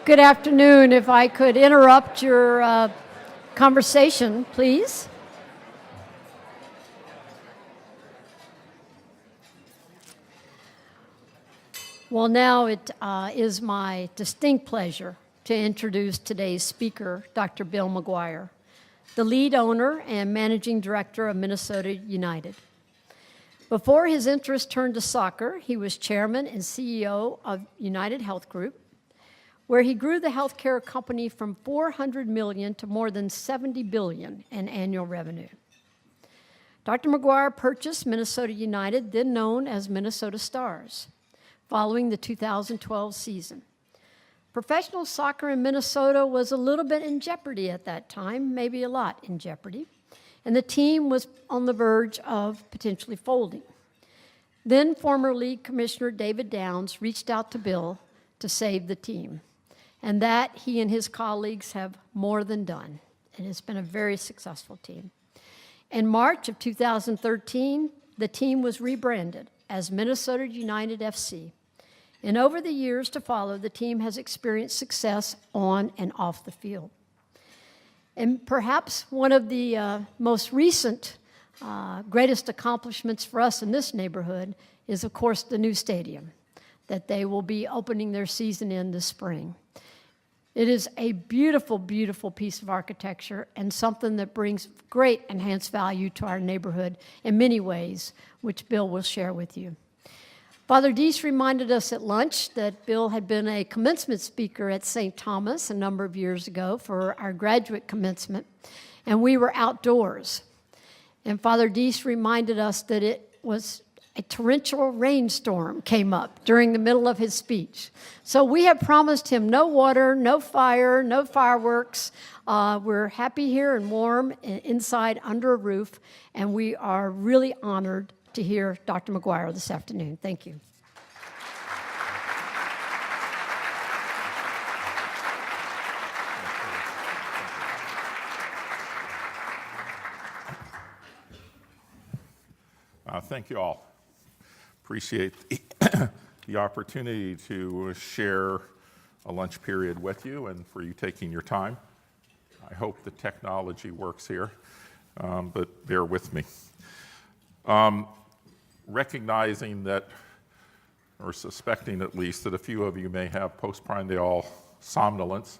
Good afternoon. If I could interrupt your conversation, please. Well, now it is my distinct pleasure to introduce today's speaker, Dr. Bill Mcguire, the lead owner and managing director of Minnesota United. Before his interest turned to soccer, he was chairman and CEO of United Health Group, where he grew the healthcare company from $400 million to more than $70 billion in annual revenue. Dr. Mcguire purchased Minnesota United, then known as Minnesota Stars, following the 2012 season. Professional soccer in Minnesota was a little bit in jeopardy at that time, maybe a lot in jeopardy, and the team was on the verge of potentially folding. Then former league commissioner David Downs reached out to Bill to save the team, and that he and his colleagues have more than done, and it's been a very successful team. In March of 2013, the team was rebranded as Minnesota United FC. And over the years to follow, the team has experienced success on and off the field. And perhaps one of the most recent, greatest accomplishments for us in this neighborhood is, of course, the new stadium that they will be opening their season in this spring. It is a beautiful, beautiful piece of architecture and something that brings great enhanced value to our neighborhood in many ways, which Bill will share with you. Father Deese reminded us at lunch that Bill had been a commencement speaker at St. Thomas a number of years ago for our graduate commencement, and we were outdoors. And Father Deese reminded us that it was a torrential rainstorm came up during the middle of his speech. So we have promised him no water, no fire, no fireworks. We're happy here and warm inside under a roof, and we are really honored to hear Dr. Mcguire this afternoon. Thank you. Thank you all. Appreciate the opportunity to share a lunch period with you and for you taking your time. I hope the technology works here, but bear with me. Recognizing that, or suspecting at least, that a few of you may have postprandial somnolence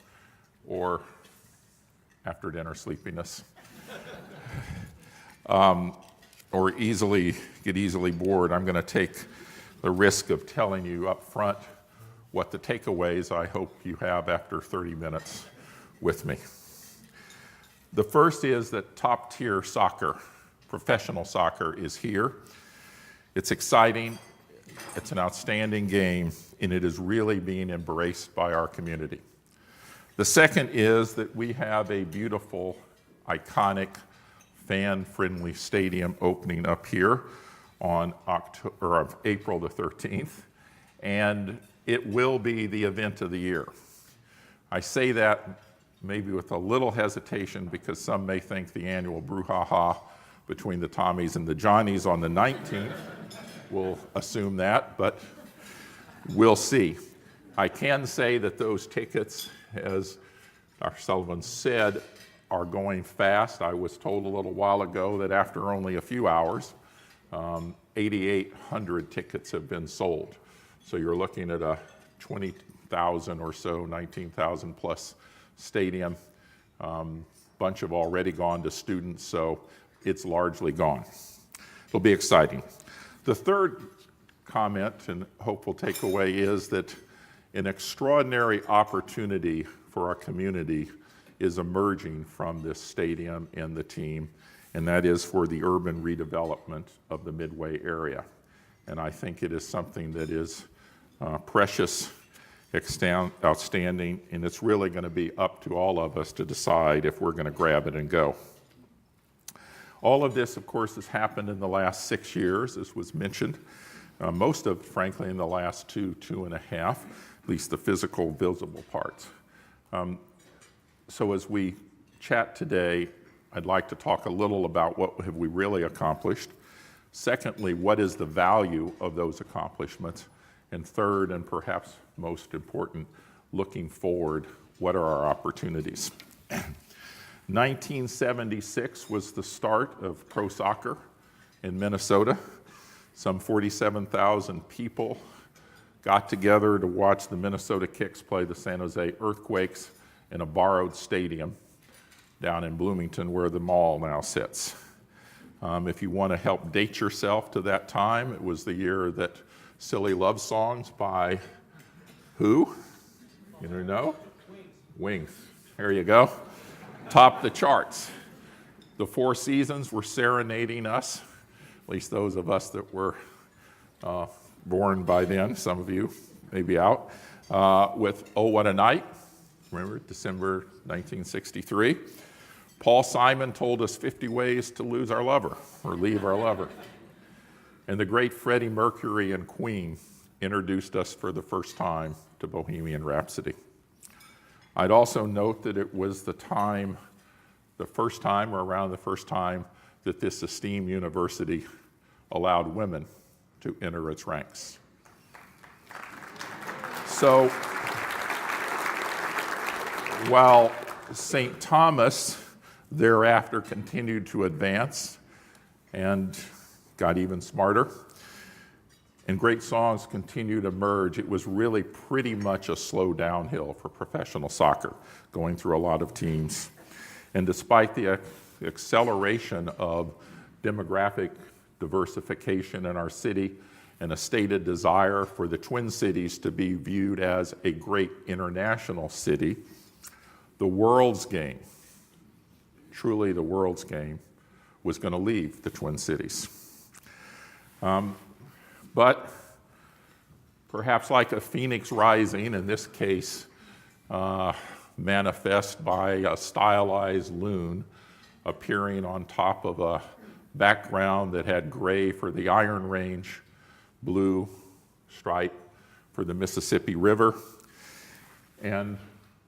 or after dinner sleepiness. Or get easily bored, I'm going to take the risk of telling you up front what the takeaways I hope you have after 30 minutes with me. The first is that top-tier soccer, professional soccer, is here. It's exciting, it's an outstanding game, and it is really being embraced by our community. The second is that we have a beautiful, iconic, fan-friendly stadium opening up here on April the 13th, and it will be the event of the year. I say that maybe with a little hesitation because some may think the annual brouhaha between the Tommies and the Johnnies on the 19th will assume that, but we'll see. I can say that those tickets, as Dr. Sullivan said, are going fast. I was told a little while ago that after only a few hours, 8,800 tickets have been sold. So you're looking at a 20,000 or so, 19,000 plus stadium. Bunch have already gone to students, so it's largely gone. It'll be exciting. The third comment and hopeful takeaway is that an extraordinary opportunity for our community is emerging from this stadium and the team, and that is for the urban redevelopment of the Midway area. And I think it is something that is precious, outstanding, and it's really going to be up to all of us to decide if we're going to grab it and go. All of this, of course, has happened in the last 6 years, as was mentioned. Most of it, frankly, in the last 2.5, at least the physical, visible parts. So as we chat today, I'd like to talk a little about what have we really accomplished. Secondly, what is the value of those accomplishments? And third, and perhaps most important, looking forward, what are our opportunities? 1976 was the start of pro soccer in Minnesota. Some 47,000 people got together to watch the Minnesota Kicks play the San Jose Earthquakes in a borrowed stadium down in Bloomington where the mall now sits. If you want to help date yourself to that time, it was the year that Silly Love Songs by who? You know? Wings. There you go. Topped the charts. The Four Seasons were serenading us, at least those of us that were born by then, some of you may be out, with Oh What a Night, remember, December 1963. Paul Simon told us 50 ways to lose our lover, or leave our lover. And the great Freddie Mercury and Queen introduced us for the first time to Bohemian Rhapsody. I'd also note that it was around the first time, that this esteemed university allowed women to enter its ranks. So, while St. Thomas thereafter continued to advance and got even smarter, and great songs continued to emerge, it was really pretty much a slow downhill for professional soccer, going through a lot of teams. And despite the acceleration of demographic diversification in our city and a stated desire for the Twin Cities to be viewed as a great international city, the world's game, truly the world's game, was going to leave the Twin Cities. But perhaps like a phoenix rising, in this case, manifest by a stylized loon appearing on top of a background that had gray for the Iron Range, blue stripe for the Mississippi River, and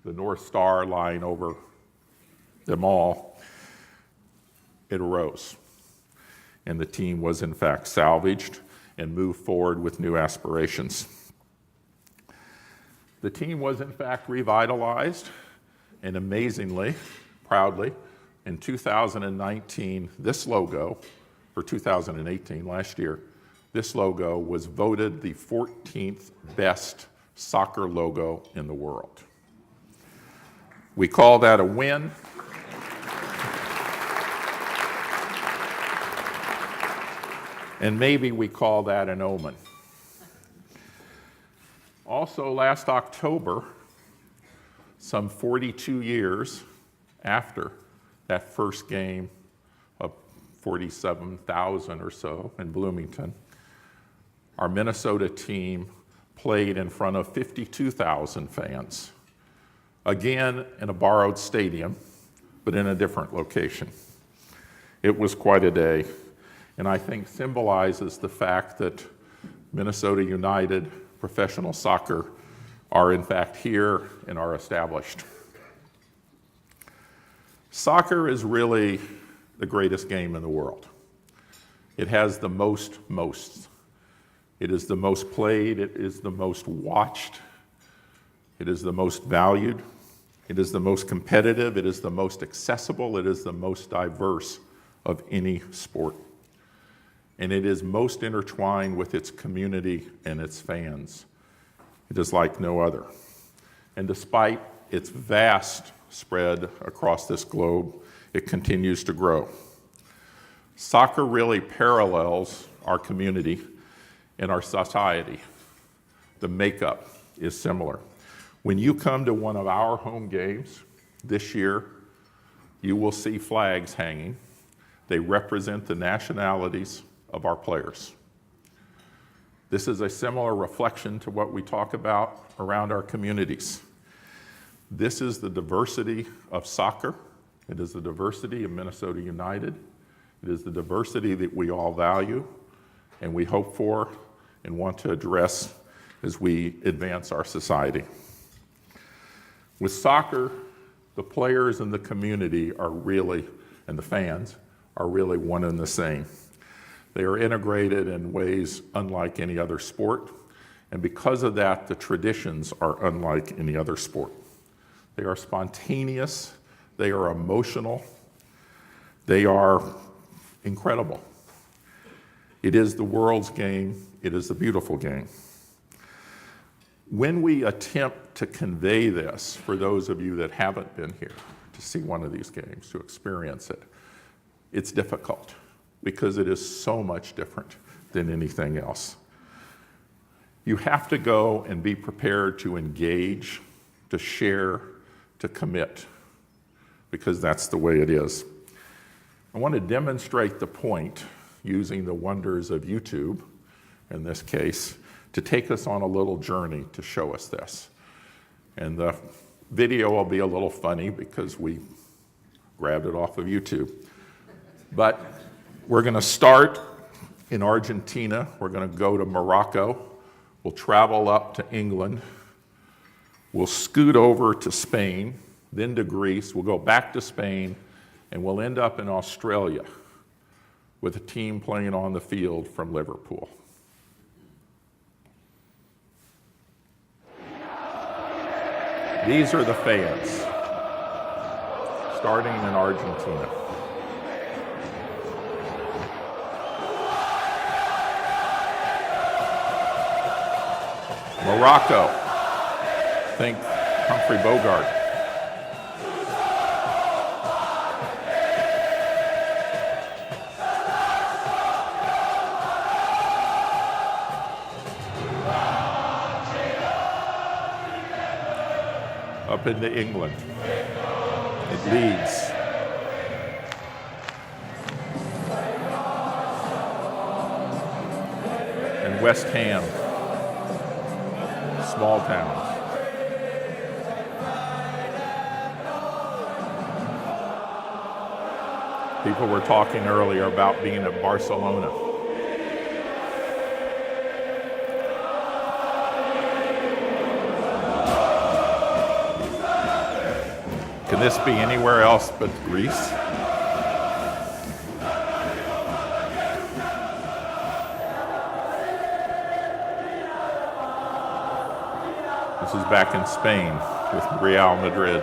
the North Star lying over them all, it arose. And the team was in fact salvaged and moved forward with new aspirations. The team was in fact revitalized, and amazingly, proudly, in 2019, this logo, or 2018, last year, this logo was voted the 14th best soccer logo in the world. We call that a win. And maybe we call that an omen. Also, last October, some 42 years after that first game of 47,000 or so in Bloomington, our Minnesota team played in front of 52,000 fans, again in a borrowed stadium, but in a different location. It was quite a day, and I think symbolizes the fact that Minnesota United professional soccer are in fact here and are established. Soccer is really the greatest game in the world. It has the most. It is the most played, it is the most watched, it is the most valued, it is the most competitive, it is the most accessible, it is the most diverse of any sport. And it is most intertwined with its community and its fans. It is like no other. And despite its vast spread across this globe, it continues to grow. Soccer really parallels our community and our society. The makeup is similar. When you come to one of our home games this year, you will see flags hanging. They represent the nationalities of our players. This is a similar reflection to what we talk about around our communities. This is the diversity of soccer. It is the diversity of Minnesota United. It is the diversity that we all value and we hope for and want to address as we advance our society. With soccer, the players and the community are really, and the fans, are really one and the same. They are integrated in ways unlike any other sport, And because of that, the traditions are unlike any other sport. They are spontaneous, they are emotional, they are incredible. It is the world's game, it is the beautiful game. When we attempt to convey this, for those of you that haven't been here to see one of these games, to experience it, it's difficult because it is so much different than anything else. You have to go and be prepared to engage, to share, to commit, because that's the way it is. I want to demonstrate the point using the wonders of YouTube, in this case, to take us on a little journey to show us this. And the video will be a little funny because we grabbed it off of YouTube. But we're going to start in Argentina. We're going to go to Morocco. We'll travel up to England. We'll scoot over to Spain, then to Greece. We'll go back to Spain, and we'll end up in Australia with a team playing on the field from Liverpool. These are the fans, starting in Argentina. Morocco, think Humphrey Bogart. Up into England, it leads. And West Ham, small town. People were talking earlier about being at Barcelona. Can this be anywhere else but Greece? This is back in Spain with Real Madrid.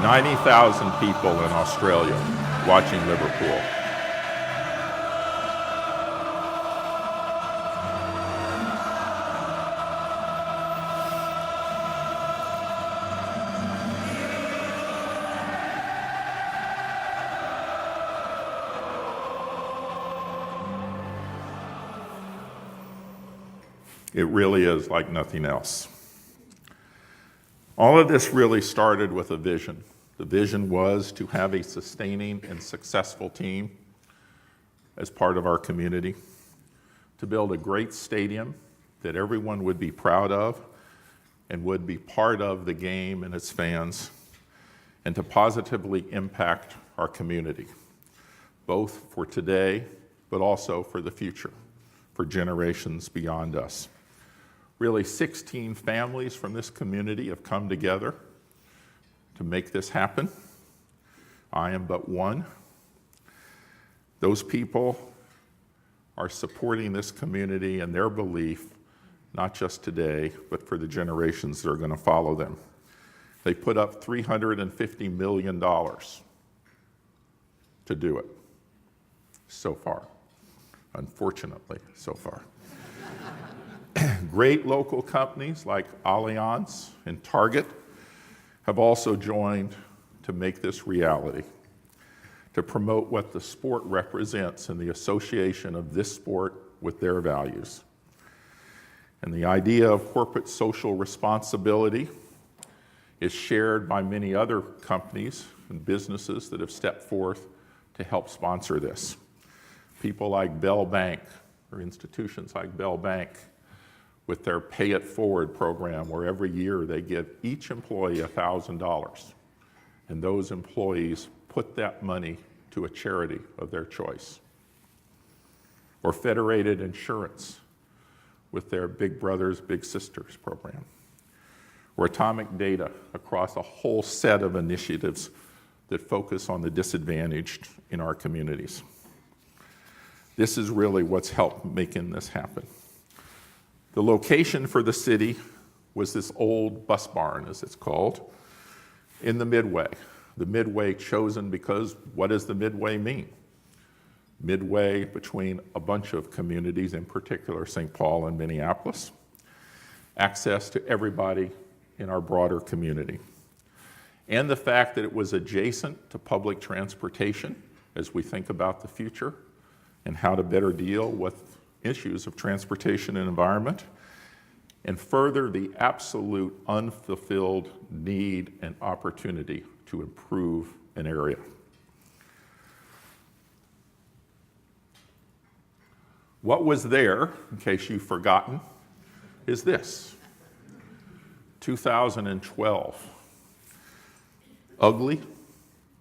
90,000 people in Australia watching Liverpool. It really is like nothing else. All of this really started with a vision. The vision was to have a sustaining and successful team as part of our community, to build a great stadium that everyone would be proud of and would be part of the game and its fans, and to positively impact our community, both for today, but also for the future, for generations beyond us. Really, 16 families from this community have come together to make this happen. I am but one. Those people are supporting this community and their belief, not just today, but for the generations that are going to follow them. They put up $350 million to do it so far, unfortunately, so far. Great local companies like Allianz and Target have also joined to make this reality, to promote what the sport represents and the association of this sport with their values. And the idea of corporate social responsibility is shared by many other companies and businesses that have stepped forth to help sponsor this. People like Bell Bank, or institutions like Bell Bank, with their Pay It Forward program, where every year they give each employee $1,000, and those employees put that money to a charity of their choice. Or Federated Insurance with their Big Brothers, Big Sisters program. Or Atomic Data across a whole set of initiatives that focus on the disadvantaged in our communities. This is really what's helped making this happen. The location for the city was this old bus barn, as it's called, in the Midway. The Midway chosen because what does the Midway mean? Midway between a bunch of communities, in particular St. Paul and Minneapolis. Access to everybody in our broader community. And the fact that it was adjacent to public transportation as we think about the future and how to better deal with issues of transportation and environment. And further, the absolute unfulfilled need and opportunity to improve an area. What was there, in case you've forgotten, is this. 2012. Ugly,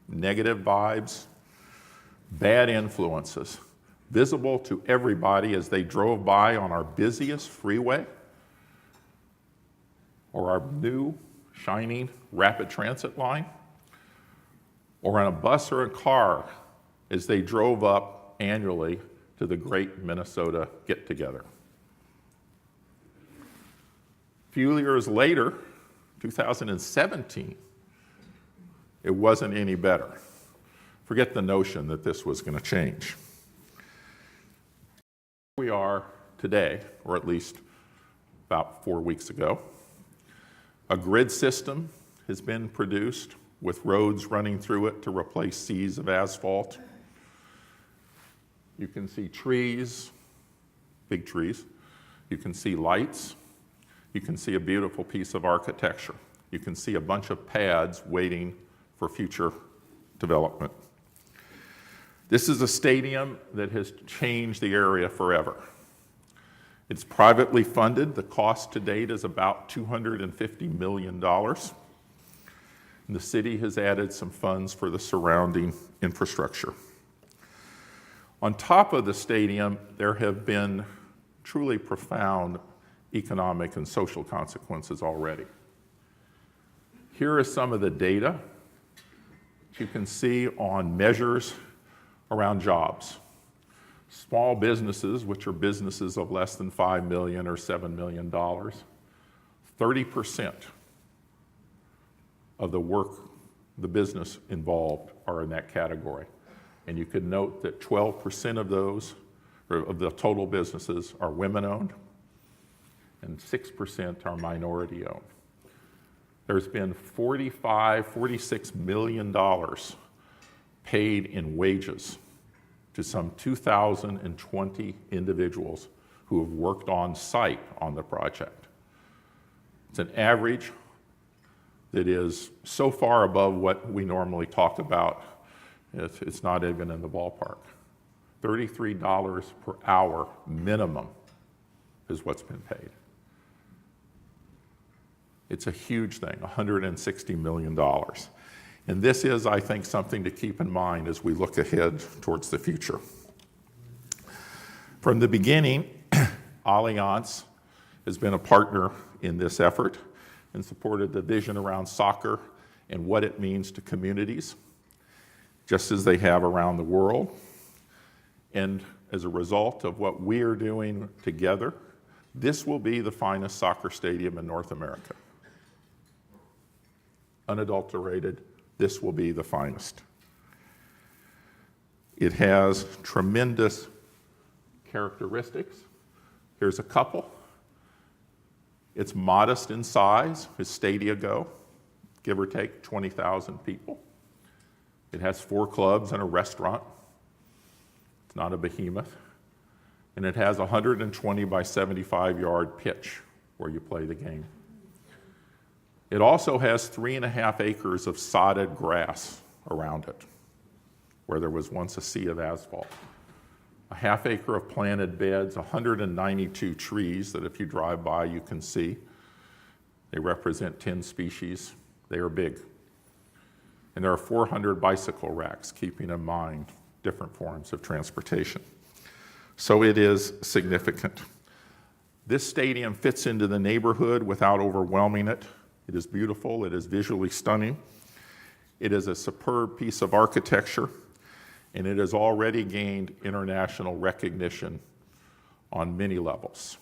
negative vibes, bad influences, visible to everybody as they drove by on our busiest freeway or our new, shining rapid transit line, or on a bus or a car as they drove up annually to the Great Minnesota Get-Together. A few years later, 2017, it wasn't any better. Forget the notion that this was going to change. We are today, or at least about 4 weeks ago. A grid system has been produced with roads running through it to replace seas of asphalt. You can see trees, big trees. You can see lights. You can see a beautiful piece of architecture. You can see a bunch of pads waiting for future development. This is a stadium that has changed the area forever. It's privately funded. The cost to date is about $250 million. And the city has added some funds for the surrounding infrastructure. On top of the stadium, there have been truly profound economic and social consequences already. Here are some of the data you can see on measures around jobs. Small businesses, which are businesses of less than $5 million or $7 million, 30% of the business involved are in that category. And you can note that 12% of those, or of the total businesses, are women-owned, and 6% are minority-owned. There's been $46 million paid in wages to some 2,020 individuals who have worked on site on the project. It's an average that is so far above what we normally talk about, it's not even in the ballpark. $33 per hour minimum is what's been paid. It's a huge thing, $160 million. And this is, I think, something to keep in mind as we look ahead towards the future. From the beginning, Allianz has been a partner in this effort and supported the vision around soccer and what it means to communities, just as they have around the world. And as a result of what we are doing together, this will be the finest soccer stadium in North America. Unadulterated, this will be the finest. It has tremendous characteristics. Here's a couple. It's modest in size as stadia go, give or take 20,000 people. It has 4 clubs and a restaurant. It's not a behemoth. And it has a 120 by 75 yard pitch where you play the game. It also has 3.5 acres of sodded grass around it, where there was once a sea of asphalt. A half acre of planted beds, 192 trees that if you drive by you can see. They represent 10 species. They are big. And there are 400 bicycle racks, keeping in mind different forms of transportation. So it is significant. This stadium fits into the neighborhood without overwhelming it. It is beautiful, it is visually stunning. It is a superb piece of architecture, and it has already gained international recognition on many levels.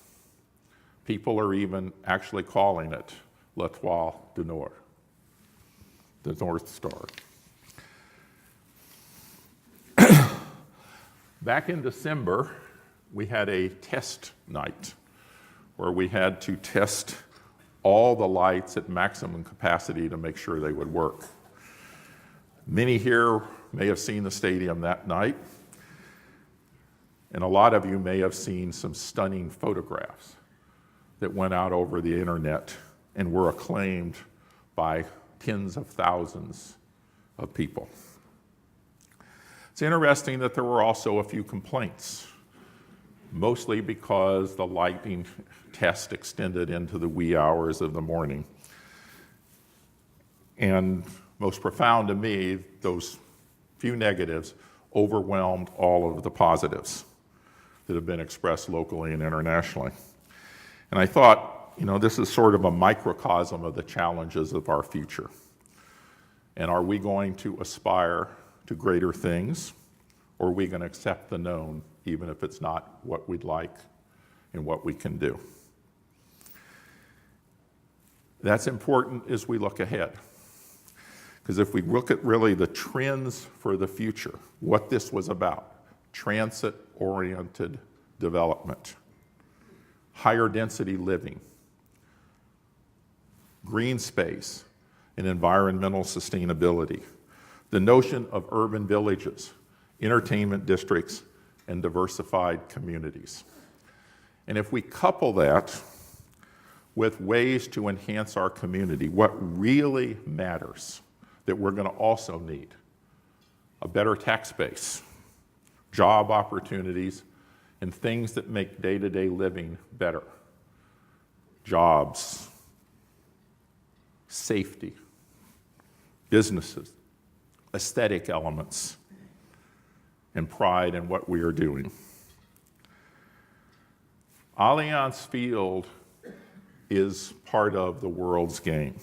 People are even actually calling it L'Étoile du Nord, the North Star. Back in December, we had a test night where we had to test all the lights at maximum capacity to make sure they would work. Many here may have seen the stadium that night, and a lot of you may have seen some stunning photographs that went out over the internet and were acclaimed by tens of thousands of people. It's interesting that there were also a few complaints, mostly because the lighting test extended into the wee hours of the morning. And most profound to me, those few negatives overwhelmed all of the positives that have been expressed locally and internationally. And I thought, this is sort of a microcosm of the challenges of our future. And are we going to aspire to greater things, or are we going to accept the known, even if it's not what we'd like and what we can do? That's important as we look ahead. Because if we look at really the trends for the future, what this was about, transit-oriented development, higher density living, green space, and environmental sustainability, the notion of urban villages, entertainment districts, and diversified communities. And if we couple that with ways to enhance our community, what really matters that we're going to also need: a better tax base, job opportunities, and things that make day-to-day living better. Jobs, safety, businesses, aesthetic elements, and pride in what we are doing. Allianz Field is part of the world's game,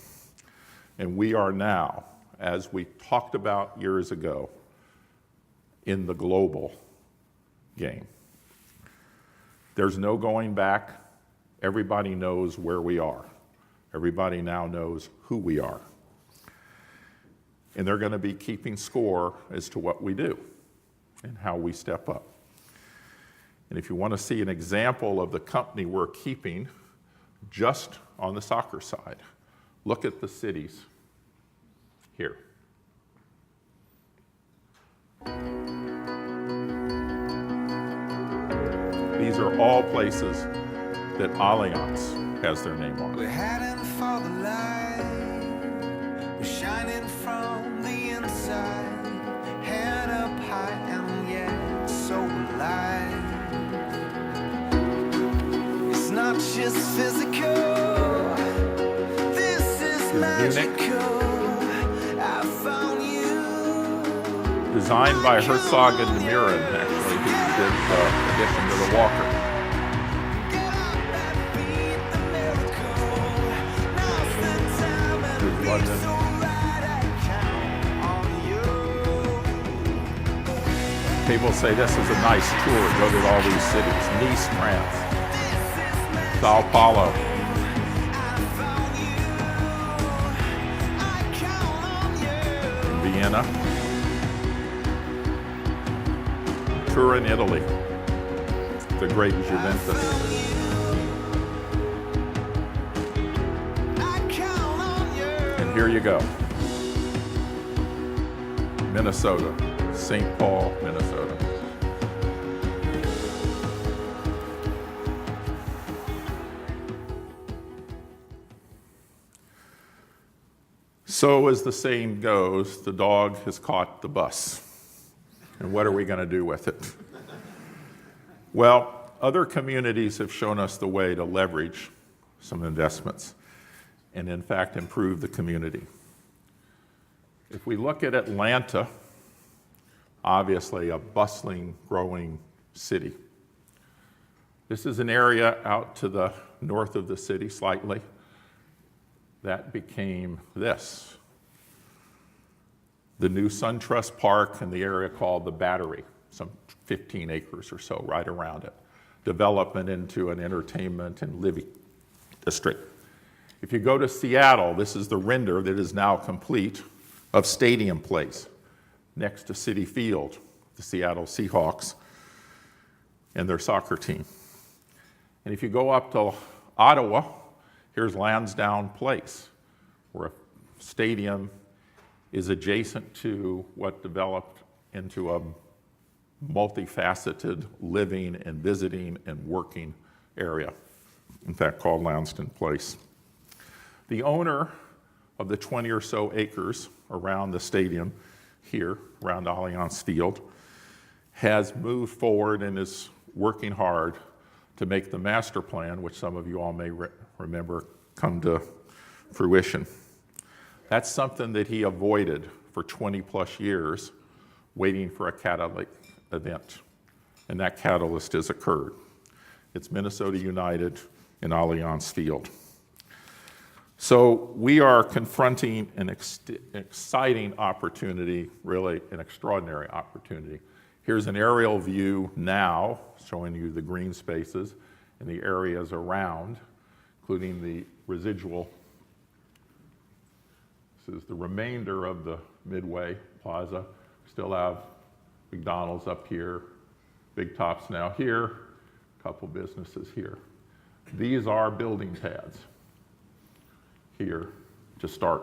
and we are now, as we talked about years ago, in the global game. There's no going back. Everybody knows where we are. Everybody now knows who we are. And they're going to be keeping score as to what we do and how we step up. And if you want to see an example of the company we're keeping just on the soccer side, look at the cities here. These are all places that Allianz has their name on. We're heading for the light. We're shining from the inside. Head up high and yet so alive. It's not just physical. This is magical. I found you. Designed by Herzog and de Meuron, actually, who did the addition to the Walker. With London. People say this is a nice tour. Go to all these cities. Nice, France. Sao Paulo. Vienna. Turin, Italy. The great Juventus. And here you go. Minnesota. St. Paul, Minnesota. So as the saying goes, the dog has caught the bus. And what are we going to do with it? Well, other communities have shown us the way to leverage some investments and, in fact, improve the community. If we look at Atlanta, obviously a bustling, growing city. This is an area out to the north of the city slightly that became this. the new SunTrust Park and the area called the Battery, some 15 acres or so right around it. Development into an entertainment and living district. If you go to Seattle, this is the render that is now complete of Stadium Place next to Citi Field, the Seattle Seahawks and their soccer team. And if you go up to Ottawa, here's Lansdowne Place, where a stadium is adjacent to what developed into a multifaceted living and visiting and working area, in fact called Lansdowne Place. The owner of the 20 or so acres around the stadium here, around Allianz Field, has moved forward and is working hard to make the master plan, which some of you all may remember, come to fruition. That's something that he avoided for 20 plus years, waiting for a catalytic event. And that catalyst has occurred. It's Minnesota United in Allianz Field. So we are confronting an exciting opportunity, really an extraordinary opportunity. Here's an aerial view now showing you the green spaces and the areas around, including the residual. This is the remainder of the Midway Plaza. Still have McDonald's up here, Big Tops now here, a couple businesses here. These are building pads here to start.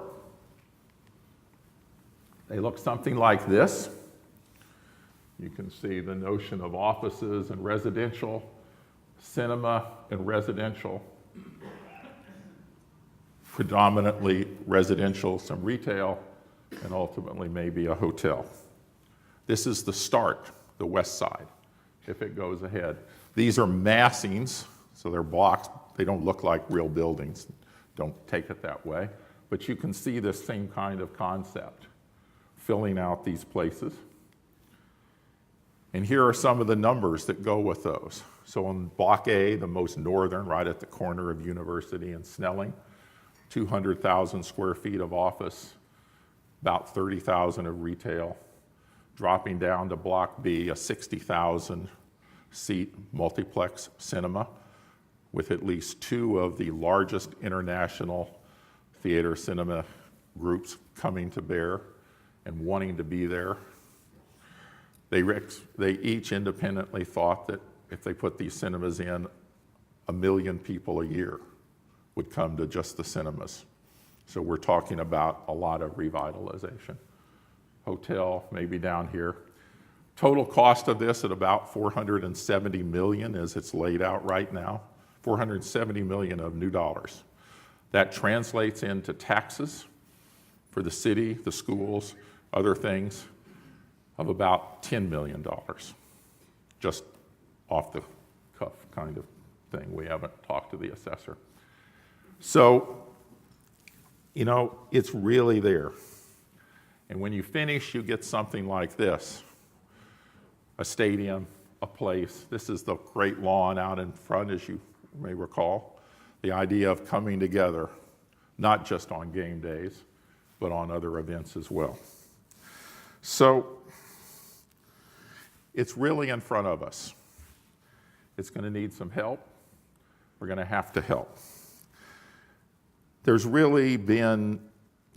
They look something like this. You can see the notion of offices and residential, cinema and residential, predominantly residential, some retail, and ultimately maybe a hotel. This is the start, the west side, if it goes ahead. These are massings, so they're blocks. They don't look like real buildings. Don't take it that way. But you can see the same kind of concept, filling out these places. And here are some of the numbers that go with those. So on Block A, the most northern, right at the corner of University and Snelling, 200,000 square feet of office, about 30,000 of retail. Dropping down to Block B, a 60,000 seat multiplex cinema with at least two of the largest international theater cinema groups coming to bear and wanting to be there. They each independently thought that if they put these cinemas in, 1 million people a year would come to just the cinemas. So we're talking about a lot of revitalization. Hotel, maybe down here. Total cost of this at about $470 million as it's laid out right now. $470 million of new dollars. That translates into taxes for the city, the schools, other things, of about $10 million. Just off the cuff kind of thing. We haven't talked to the assessor. So, you know, it's really there. And when you finish, you get something like this. A stadium, a place. This is the great lawn out in front, as you may recall. The idea of coming together, not just on game days, but on other events as well. So, it's really in front of us. It's going to need some help. We're going to have to help. There's really been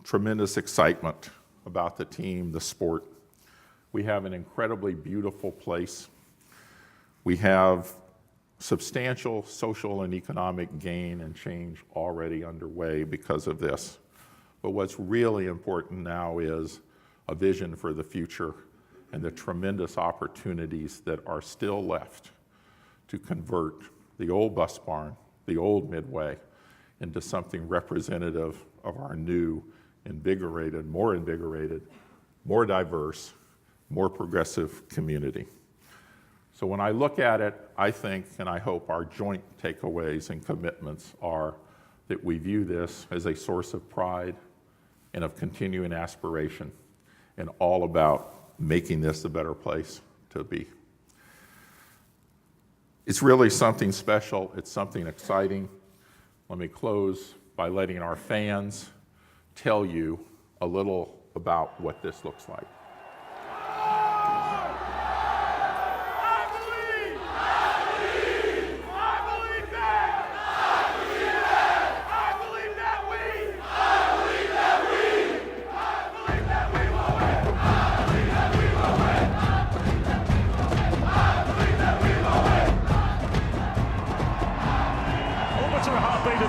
tremendous excitement about the team, the sport. We have an incredibly beautiful place. We have substantial social and economic gain and change already underway because of this. But what's really important now is a vision for the future and the tremendous opportunities that are still left to convert the old bus barn, the old Midway, into something representative of our new, invigorated, more diverse, more progressive community. So when I look at it, I think and I hope our joint takeaways and commitments are that we view this as a source of pride and of continuing aspiration and all about making this a better place to be. It's really something special. It's something exciting. Let me close by letting our fans tell you a little about what this looks like.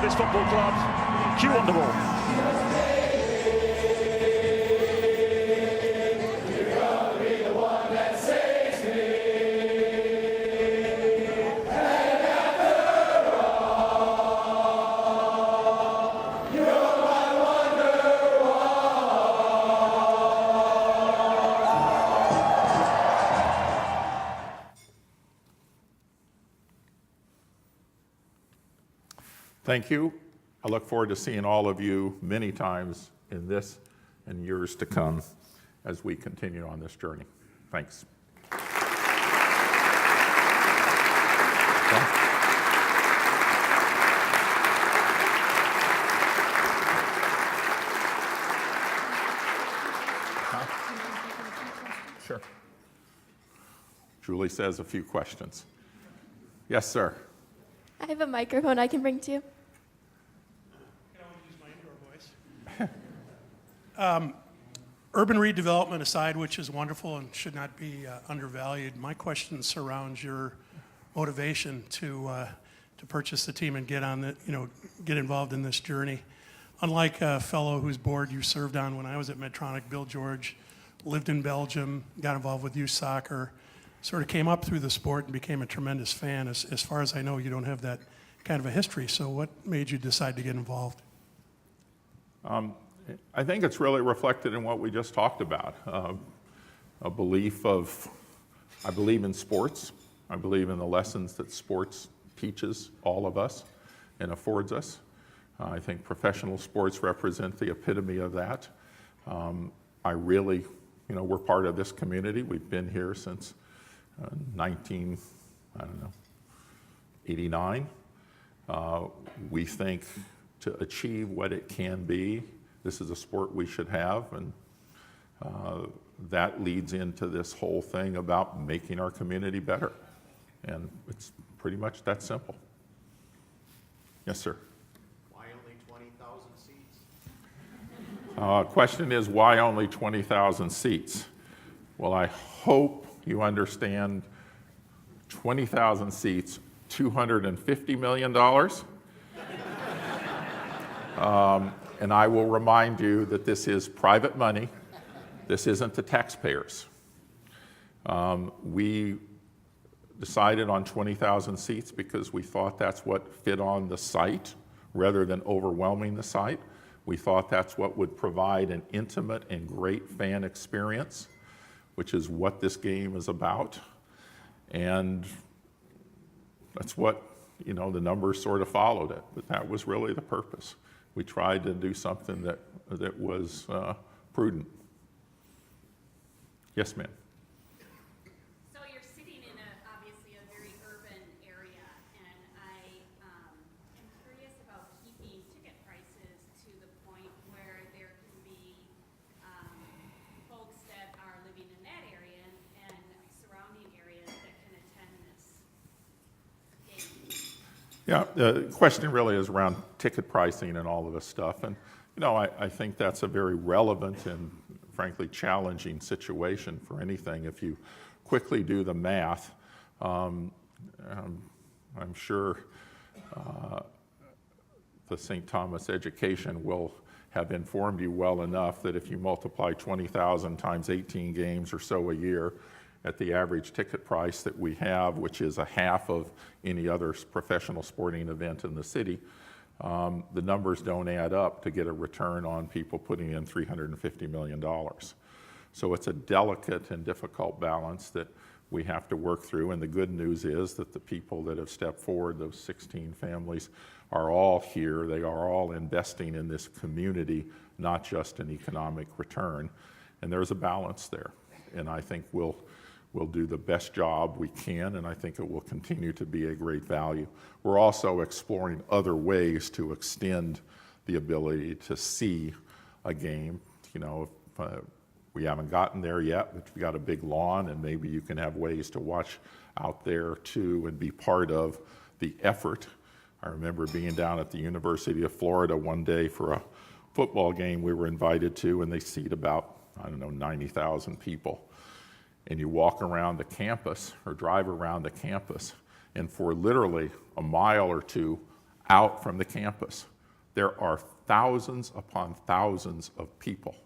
This football club, Q on the ball. Thank you. I look forward to seeing all of you many times in this and years to come as we continue on this journey. Thanks. Sure. Julie says a few questions. Yes, sir. I have a microphone I can bring to you. Urban redevelopment aside, which is wonderful and should not be undervalued, my question surrounds your motivation to purchase the team and get on the, get involved in this journey. Unlike a fellow whose board you served on when I was at Medtronic, Bill George, lived in Belgium, got involved with youth soccer, sort of came up through the sport and became a tremendous fan. As far as I know, you don't have that kind of a history. So what made you decide to get involved? I think it's really reflected in what we just talked about. A belief of, I believe in sports. I believe in the lessons that sports teaches all of us and affords us. I think professional sports represent the epitome of that. I really, we're part of this community. We've been here since 89. We think to achieve what it can be, this is a sport we should have, and that leads into this whole thing about making our community better. And it's pretty much that simple. Yes, sir. Why only 20,000 seats? Question is, why only 20,000 seats? Well, I hope you understand 20,000 seats, $250 million. And I will remind you that this is private money. This isn't the taxpayers. We decided on 20,000 seats because we thought that's what fit on the site rather than overwhelming the site. We thought that's what would provide an intimate and great fan experience, which is what this game is about. And that's what, the numbers sort of followed it, but that was really the purpose. We tried to do something that was prudent. Yes, ma'am. So you're sitting in obviously a very urban area, and I am curious about keeping ticket prices to the point where there can be folks that are living in that area and surrounding areas that can attend this game. Yeah, the question really is around ticket pricing and all of this stuff. And, I think that's a very relevant and frankly challenging situation for anything. If you quickly do the math, I'm sure the St. Thomas education will have informed you well enough that if you multiply 20,000 times 18 games or so a year at the average ticket price that we have, which is a half of any other professional sporting event in the city, the numbers don't add up to get a return on people putting in $350 million. So it's a delicate and difficult balance that we have to work through. And the good news is that the people that have stepped forward, those 16 families, are all here. They are all investing in this community, not just an economic return. And there's a balance there. And I think we'll do the best job we can, and I think it will continue to be a great value. We're also exploring other ways to extend the ability to see a game. We haven't gotten there yet, but we've got a big lawn, and maybe you can have ways to watch out there too and be part of the effort. I remember being down at the University of Florida one day for a football game we were invited to, and they seat about, 90,000 people. And you walk around the campus or drive around the campus, and for literally a mile or two out from the campus, there are thousands upon thousands of people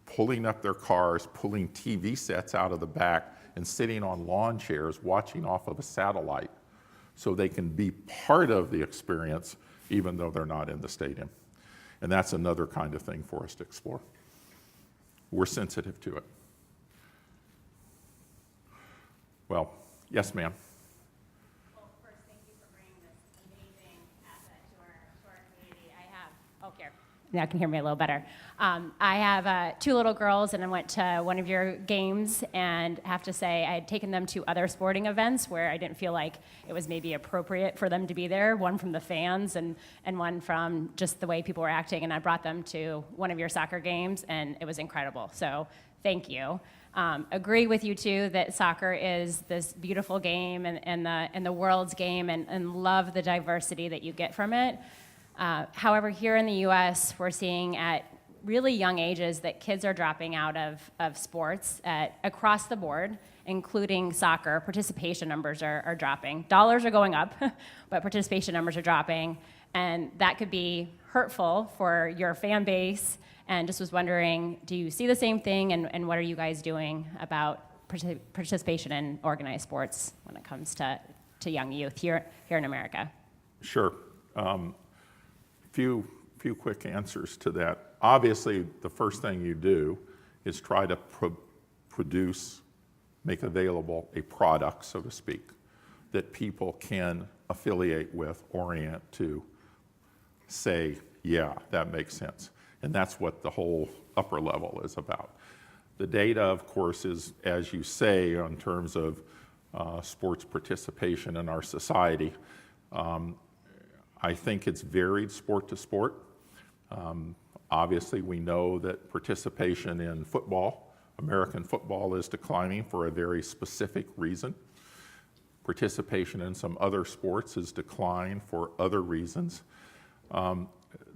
pulling up their cars, pulling TV sets out of the back, and sitting on lawn chairs watching off of a satellite so they can be part of the experience even though they're not in the stadium. And that's another kind of thing for us to explore. We're sensitive to it. Well, yes, ma'am. Well, first, thank you for bringing this amazing asset to our community. Now you can hear me a little better. I have 2 little girls, and I went to one of your games, and I have to say I had taken them to other sporting events where I didn't feel like it was maybe appropriate for them to be there, one from the fans and one from just the way people were acting, and I brought them to one of your soccer games, and it was incredible. So thank you. Agree with you, too, that soccer is this beautiful game and the world's game, and love the diversity that you get from it. However, here in the U.S., we're seeing at really young ages that kids are dropping out of sports across the board, including soccer. Participation numbers are dropping. Dollars are going up, but participation numbers are dropping, and that could be hurtful for your fan base. And just was wondering, do you see the same thing, and what are you guys doing about participation in organized sports when it comes to young youth here in America? Sure. Few quick answers to that. Obviously, the first thing you do is try to produce, make available a product, so to speak, that people can affiliate with, orient to, say, yeah, that makes sense. And that's what the whole upper level is about. The data, of course, is, as you say, in terms of sports participation in our society. I think it's varied sport to sport. Obviously, we know that participation in football, American football, is declining for a very specific reason. Participation in some other sports has declined for other reasons.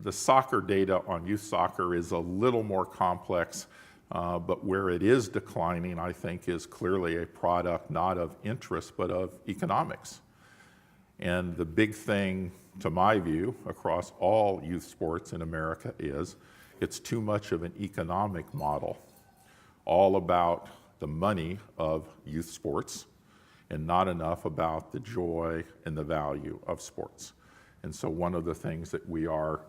The soccer data on youth soccer is a little more complex, but where it is declining, I think, is clearly a product not of interest, but of economics. And the big thing, to my view, across all youth sports in America is it's too much of an economic model, all about the money of youth sports and not enough about the joy and the value of sports. And so one of the things that we are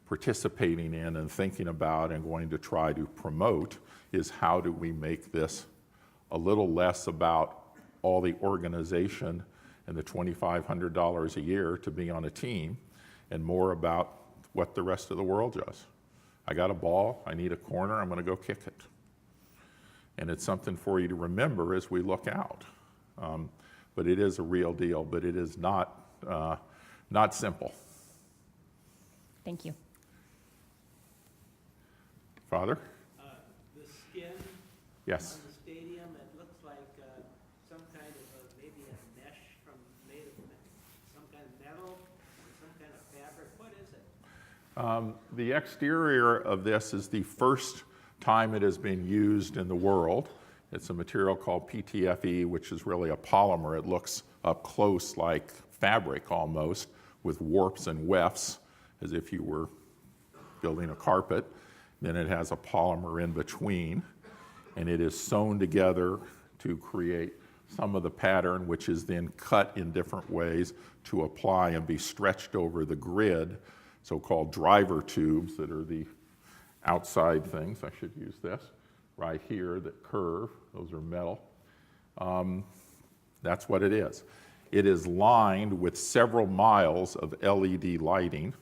participating in and thinking about and going to try to promote is how do we make this a little less about all the organization and the $2,500 a year to be on a team, and more about what the rest of the world does. I got a ball, I need a corner, I'm going to go kick it. And it's something for you to remember as we look out. But it is a real deal, but it is not simple. Thank you. Father? The skin Yes. on the stadium, it looks like some kind of maybe a mesh made of some kind of metal or some kind of fabric. What is it? The exterior of this is the first time it has been used in the world. It's a material called PTFE, which is really a polymer. It looks up close like fabric almost, with warps and wefts, as if you were building a carpet. Then it has a polymer in between, and it is sewn together to create some of the pattern, which is then cut in different ways to apply and be stretched over the grid, so-called driver tubes that are the outside things. I should use this right here that curve. Those are metal. That's what it is. It is lined with several miles of LED lighting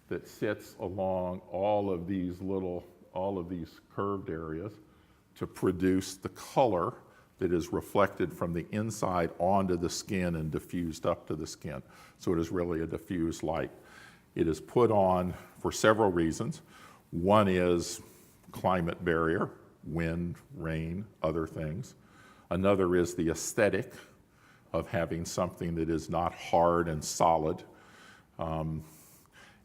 that sits along all of these curved areas to produce the color that is reflected from the inside onto the skin and diffused up to the skin. So it is really a diffused light. It is put on for several reasons. One is climate barrier. wind, rain, other things. Another is the aesthetic of having something that is not hard and solid,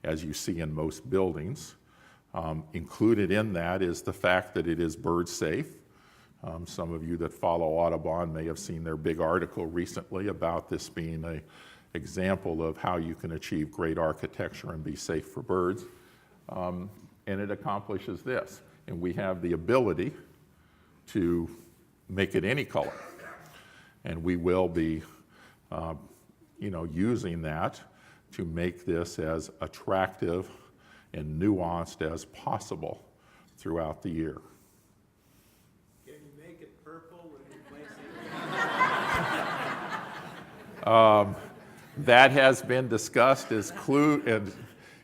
as you see in most buildings. Included in that is the fact that it is bird safe. Some of you that follow Audubon may have seen their big article recently about this being an example of how you can achieve great architecture and be safe for birds. And it accomplishes this. And we have the ability to make it any color. And we will be using that to make this as attractive and nuanced as possible throughout the year. Can you make it purple when you place it? That has been discussed as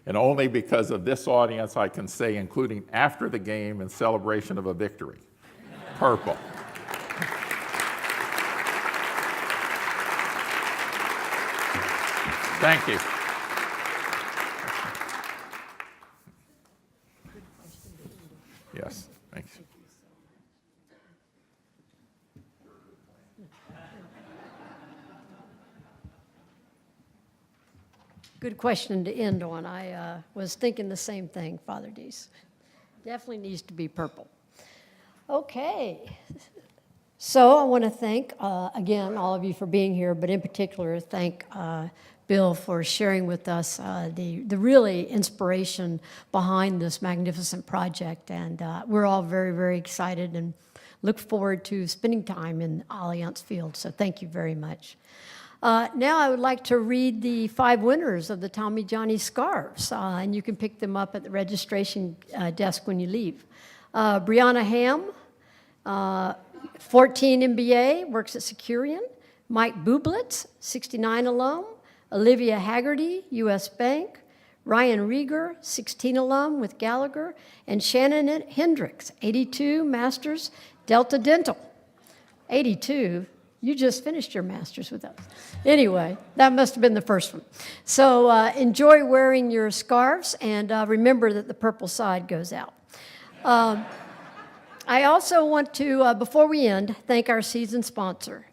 and only because of this audience I can say, including after the game in celebration of a victory. Purple. Thank you. Yes, thanks. Good question to end on. I was thinking the same thing, Father Deese. Definitely needs to be purple. Okay. So I want to thank, again, all of you for being here, but in particular, thank Bill for sharing with us the really inspiration behind this magnificent project. And we're all very, very excited and look forward to spending time in Allianz Field. So thank you very much. Now I would like to read the 5 winners of the Tommy Johnny scarves, and you can pick them up at the registration desk when you leave. Brianna Ham, 14 MBA, works at Securian. Mike Bublitz, 69 alum. Olivia Haggerty, U.S. Bank. Ryan Rieger, 16 alum with Gallagher. And Shannon Hendricks, 82, Masters, Delta Dental. 82? You just finished your master's with us. Anyway, that must have been the first one. So enjoy wearing your scarves, and remember that the purple side goes out. I also want to, before we end, thank our season sponsor.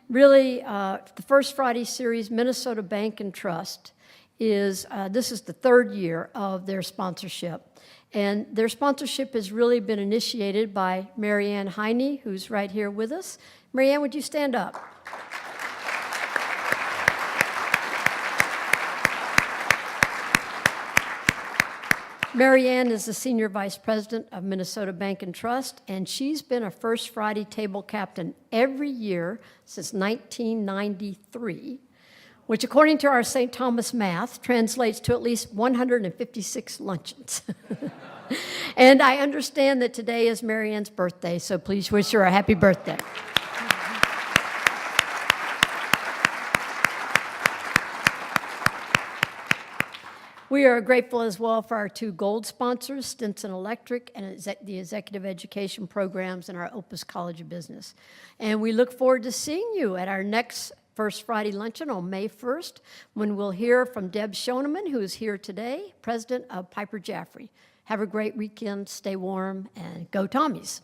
Really, the First Friday series, Minnesota Bank and Trust, this is the 3rd year of their sponsorship. And their sponsorship has really been initiated by Marianne Heine, who's right here with us. Marianne, would you stand up? Marianne is the Senior Vice President of Minnesota Bank and Trust, and she's been a First Friday table captain every year since 1993, which according to our St. Thomas math translates to at least 156 luncheons. And I understand that today is Marianne's birthday, so please wish her a happy birthday. We are grateful as well for our 2 gold sponsors, Stinson Electric and the Executive Education Programs in our Opus College of Business. And we look forward to seeing you at our next First Friday Luncheon on May 1st, when we'll hear from Deb Schoeneman, who is here today, president of Piper Jaffray. Have a great weekend, stay warm, and go Tommies.